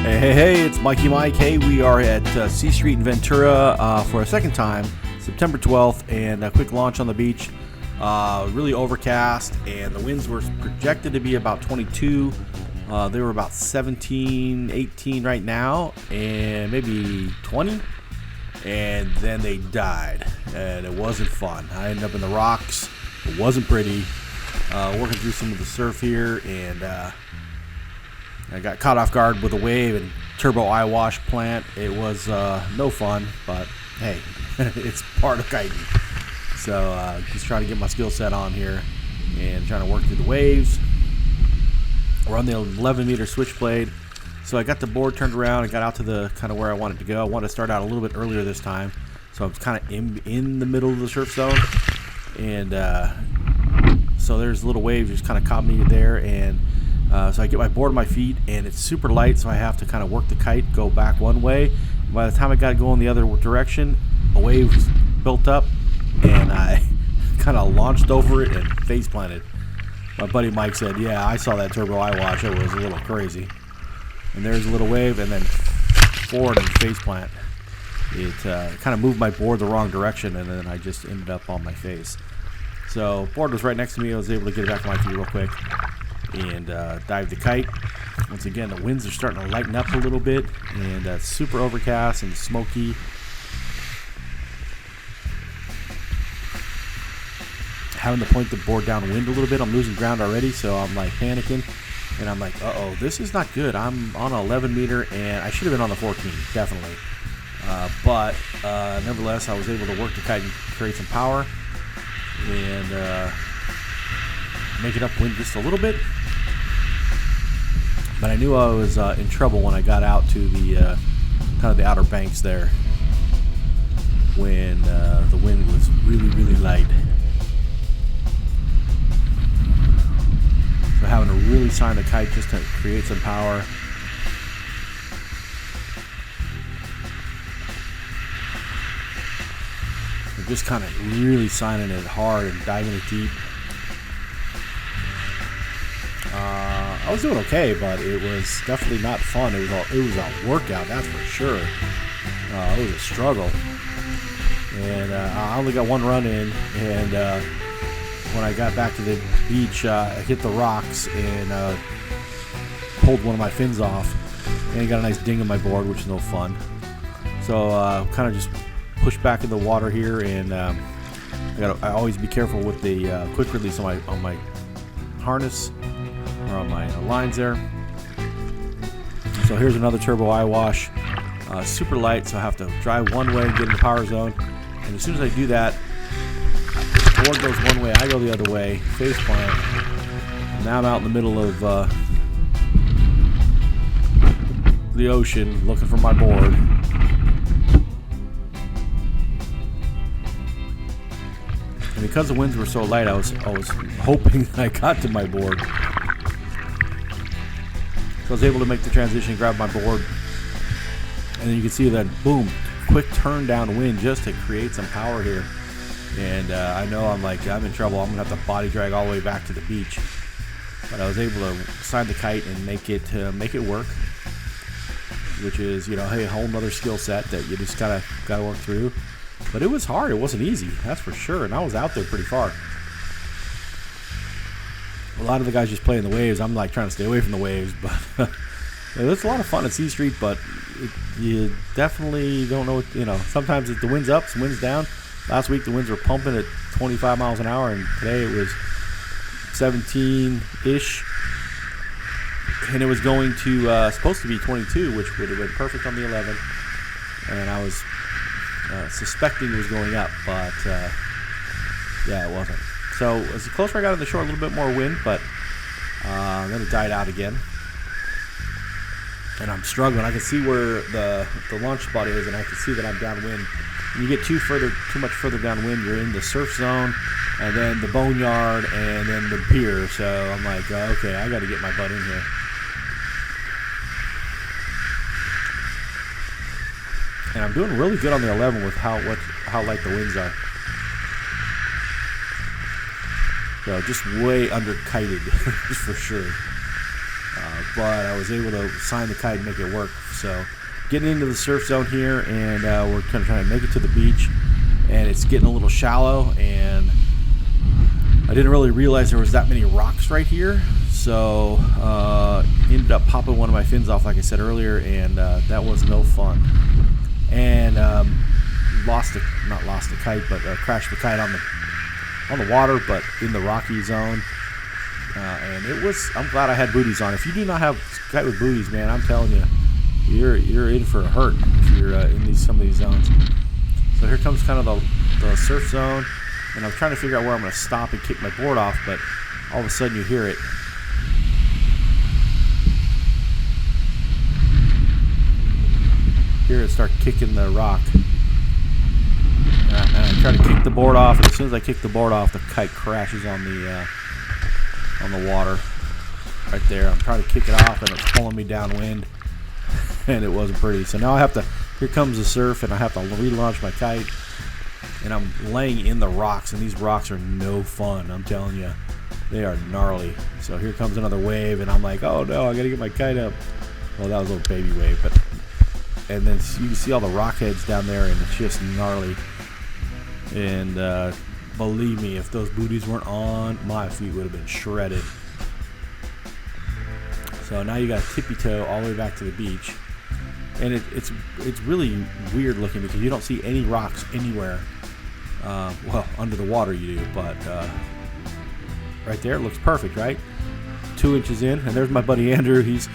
Hey, it's Mikey Mike. Hey, we are at C Street in Ventura for a second time, September 12th, and a quick launch on the beach. Really overcast, and the winds were projected to be about 22. They were about 17, 18 right now, and maybe 20. And then they died, and it wasn't fun. I ended up in the rocks. It wasn't pretty. Working through some of the surf here, and I got caught off guard with a wave and turbo eyewash plant. It was no fun, but hey, it's part of kiting. So just trying to get my skill set on here and trying to work through the waves. We're on the 11-meter switchblade. So I got the board turned around and got out to the kind of where I wanted to go. I wanted to start out a little bit earlier this time. So I was kind of in the middle of the surf zone. And so there's a little wave just kind of caught me there. And so I get my board on my feet, and it's super light, so I have to kind of work the kite, go back one way. By the time I got it going the other direction, a wave was built up, and I kind of launched over it and face planted. My buddy Mike said, yeah, I saw that turbo eyewash. It was a little crazy. And there's a little wave, and then forward and face plant. It kind of moved my board the wrong direction, and then I just ended up on my face. So board was right next to me. I was able to get it back on my feet real quick and dive the kite. Once again, the winds are starting to lighten up a little bit, and it's super overcast and smoky. Having to point the board downwind a little bit. I'm losing ground already, so I'm like panicking, and I'm like, uh-oh, this is not good. I'm on an 11 meter, and I should have been on the 14, definitely. But nevertheless, I was able to work the kite and create some power and make it upwind just a little bit. But I knew I was in trouble when I got out to the kind of the outer banks there when the wind was really, really light. So having to really sign the kite just to create some power. So just kind of really signing it hard and diving it deep. I was doing okay, but it was definitely not fun. It was a workout, that's for sure. It was a struggle, and I only got one run in. And when I got back to the beach, I hit the rocks and pulled one of my fins off, and got a nice ding in my board, which is no fun. So kind of just pushed back in the water here, and I always be careful with the quick release on my harness. Or on my lines there. So here's another turbo eyewash, super light, so I have to drive one way and get in the power zone. And as soon as I do that, the board goes one way, I go the other way, face plant. Now I'm out in the middle of the ocean looking for my board. And because the winds were so light, I was hoping I got to my board. So I was able to make the transition, grab my board, and then you can see that, boom, quick turn downwind just to create some power here. And I know I'm in trouble. I'm going to have to body drag all the way back to the beach. But I was able to sign the kite and make it work, which is, hey, a whole nother skill set that you just gotta work through. But it was hard. It wasn't easy, that's for sure. And I was out there pretty far. A lot of the guys just play in the waves. I'm trying to stay away from the waves, but it's a lot of fun at C Street. But you definitely don't know what, sometimes the wind's up, some wind's down. Last week the winds were pumping at 25 miles an hour, and today it was 17-ish, and it was going to supposed to be 22, which would have been perfect on the 11. And I was suspecting it was going up, but yeah, it wasn't. So as the closer I got on the shore, a little bit more wind, but then it died out again. And I'm struggling. I can see where the launch spot is, and I can see that I'm downwind. When you get too much further downwind, you're in the surf zone, and then the boneyard, and then the pier. So I'm like, okay, I got to get my butt in here. And I'm doing really good on the 11 with how light the winds are. So just way under kited, for sure. but I was able to sign the kite and make it work. So getting into the surf zone here, and we're kind of trying to make it to the beach, and it's getting a little shallow, and I didn't really realize there was that many rocks right here. So ended up popping one of my fins off, like I said earlier, and that was no fun. And not lost the kite, but crashed the kite on the water, but in the rocky zone. And I'm glad I had booties on. If you do not have kite with booties, man, I'm telling you, you're in for a hurt if you're in some of these zones. So here comes kind of the surf zone, and I'm trying to figure out where I'm going to stop and kick my board off, but all of a sudden you hear it. Hear it start kicking the rock. And I try to kick the board off, and as soon as I kick the board off, the kite crashes on the water right there. I'm trying to kick it off, and it's pulling me downwind, and it wasn't pretty. So now here comes the surf, and I have to relaunch my kite, and I'm laying in the rocks, and these rocks are no fun. I'm telling you, they are gnarly. So here comes another wave, and I'm like, oh no, I gotta get my kite up. Well, that was a little baby wave, and then you can see all the rock heads down there, and it's just gnarly. And believe me, if those booties weren't on, my feet would have been shredded. So now you got to tippy toe all the way back to the beach, and it's really weird looking because you don't see any rocks anywhere. Well, under the water you do, but right there it looks perfect, right? 2 inches in, and there's my buddy Andrew. He's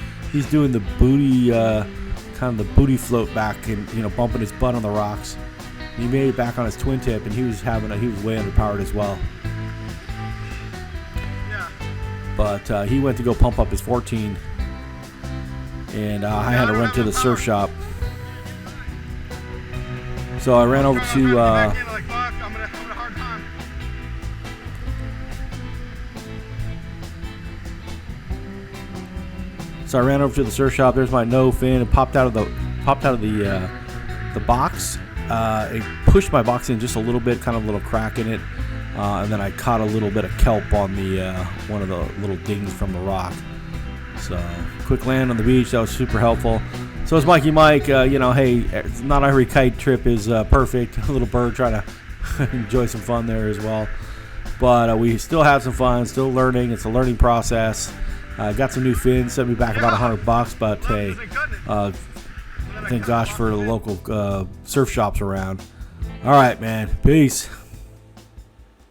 doing the booty, kind of the booty float back, and bumping his butt on the rocks. He made it back on his twin tip, and he was way underpowered as well. Yeah. But he went to go pump up his 14, and I had to run to the surf shop. So I ran over to. So I ran over to the surf shop. There's my no fin, and popped out of the box. It pushed my box in just a little bit, kind of a little crack in it, and then I caught a little bit of kelp on the one of the little dings from the rock. So quick land on the beach, that was super helpful. So it's Mikey Mike. Hey, not every kite trip is perfect. A little bird trying to enjoy some fun there as well, but we still have some fun, still learning. It's a learning process. Got some new fins, sent me back about $100, but hey. Thank gosh for the local surf shops around. All right, man. Peace.